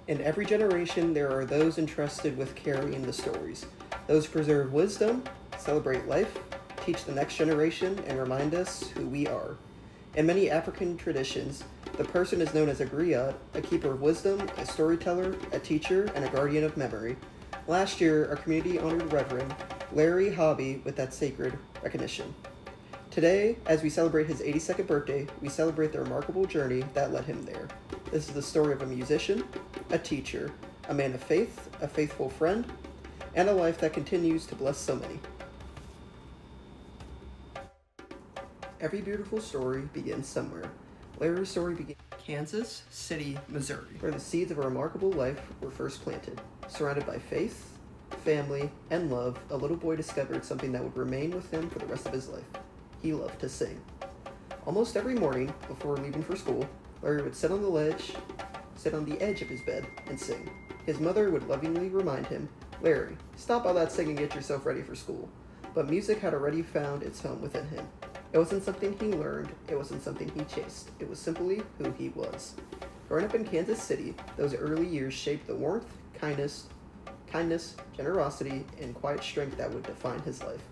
In every generation, there are those entrusted with carrying the stories, those who preserve wisdom, celebrate life, teach the next generation, and remind us who we are. In many African traditions, the person is known as a griot, a keeper of wisdom, a storyteller, a teacher, and a guardian of memory. Last year, our community honored Reverend Larry Hobby with that sacred recognition. Today, as we celebrate his 82nd birthday, we celebrate the remarkable journey that led him there. This is the story of a musician, a teacher, a man of faith, a faithful friend, and a life that continues to bless so many. Every beautiful story begins somewhere. Larry's story began in Kansas City, Missouri, where the seeds of a remarkable life were first planted. Surrounded by faith, family, and love, a little boy discovered something that would remain with him for the rest of his life. He loved to sing. Almost every morning, before leaving for school, Larry would sit on the edge of his bed and sing. His mother would lovingly remind him, "Larry, stop all that singing and get yourself ready for school." But music had already found its home within him. It wasn't something he learned, it wasn't something he chased. It was simply who he was. Growing up in Kansas City, those early years shaped the warmth, kindness, generosity, and quiet strength that would define his life.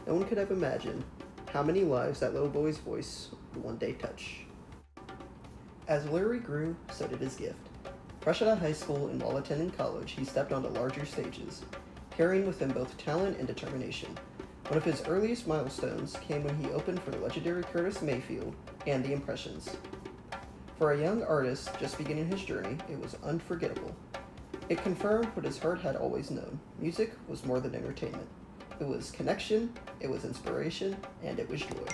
No one could have imagined how many lives that little boy's voice would one day touch. As Larry grew, so did his gift. Fresh out of high school and while attending college, he stepped onto larger stages, carrying with him both talent and determination. One of his earliest milestones came when he opened for the legendary Curtis Mayfield and the Impressions. For a young artist just beginning his journey, it was unforgettable. It confirmed what his heart had always known. Music was more than entertainment. It was connection, it was inspiration, and it was joy.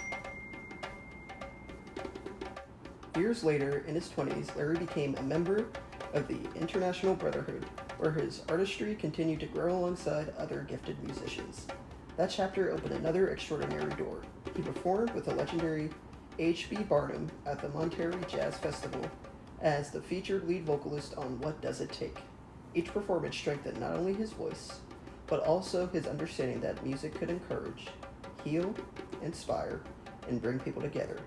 Years later, in his 20s, Larry became a member of the International Brotherhood, where his artistry continued to grow alongside other gifted musicians. That chapter opened another extraordinary door. He performed with the legendary H.B. Barnum at the Monterey Jazz Festival as the featured lead vocalist on What Does It Take? Each performance strengthened not only his voice, but also his understanding that music could encourage, heal, inspire, and bring people together.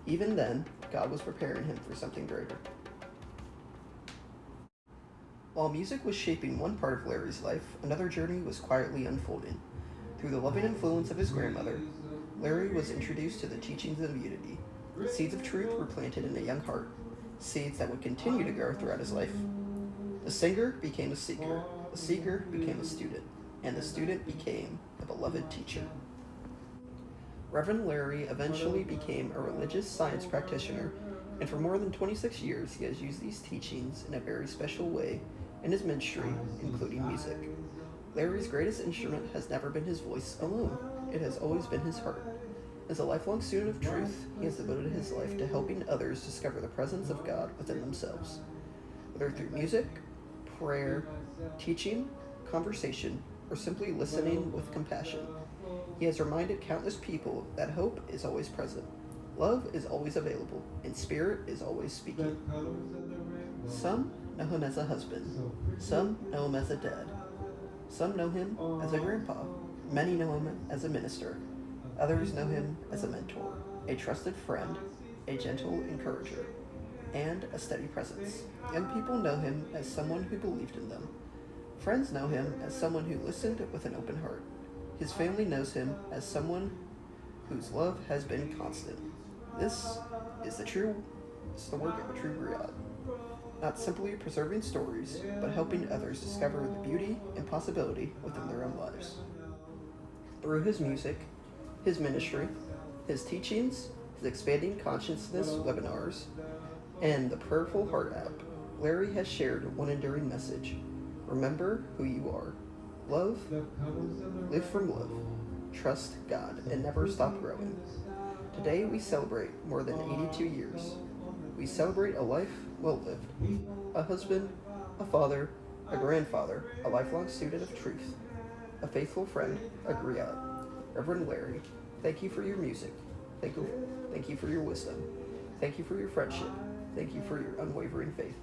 Even then, God was preparing him for something greater. While music was shaping one part of Larry's life, another journey was quietly unfolding. Through the loving influence of his grandmother, Larry was introduced to the teachings of unity. Seeds of truth were planted in a young heart, seeds that would continue to grow throughout his life. The singer became a seeker became a student, and the student became a beloved teacher. Reverend Larry eventually became a religious science practitioner, and for more than 26 years he has used these teachings in a very special way in his ministry, including music. Larry's greatest instrument has never been his voice alone. It has always been his heart. As a lifelong student of truth, he has devoted his life to helping others discover the presence of God within themselves. Whether through music, prayer, teaching, conversation, or simply listening with compassion, he has reminded countless people that hope is always present, love is always available, and spirit is always speaking. Some know him as a husband. Some know him as a dad. Some know him as a grandpa. Many know him as a minister. Others know him as a mentor, a trusted friend, a gentle encourager, and a steady presence. Young people know him as someone who believed in them. Friends know him as someone who listened with an open heart. His family knows him as someone whose love has been constant. This is the work of a true griot. Not simply preserving stories, but helping others discover the beauty and possibility within their own lives. Through his music, his ministry, his teachings, his expanding consciousness webinars, and the Prayerful Heart app, Larry has shared one enduring message. Remember who you are. Love, live from love, trust God, and never stop growing. Today we celebrate more than 82 years. We celebrate a life well lived. A husband, a father, a grandfather, a lifelong student of truth, a faithful friend, a griot. Reverend Larry, thank you for your music. Thank you for your wisdom. Thank you for your friendship. Thank you for your unwavering faith.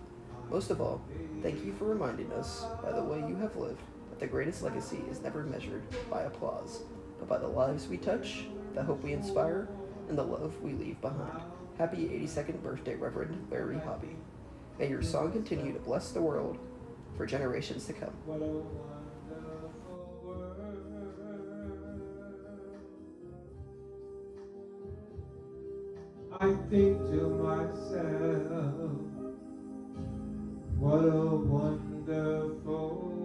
Most of all, thank you for reminding us, by the way you have lived, that the greatest legacy is never measured by applause, but by the lives we touch, the hope we inspire, and the love we leave behind. Happy 82nd birthday, Reverend Larry Hobby. May your song continue to bless the world for generations to come. What a wonderful world. I think to myself, what a wonderful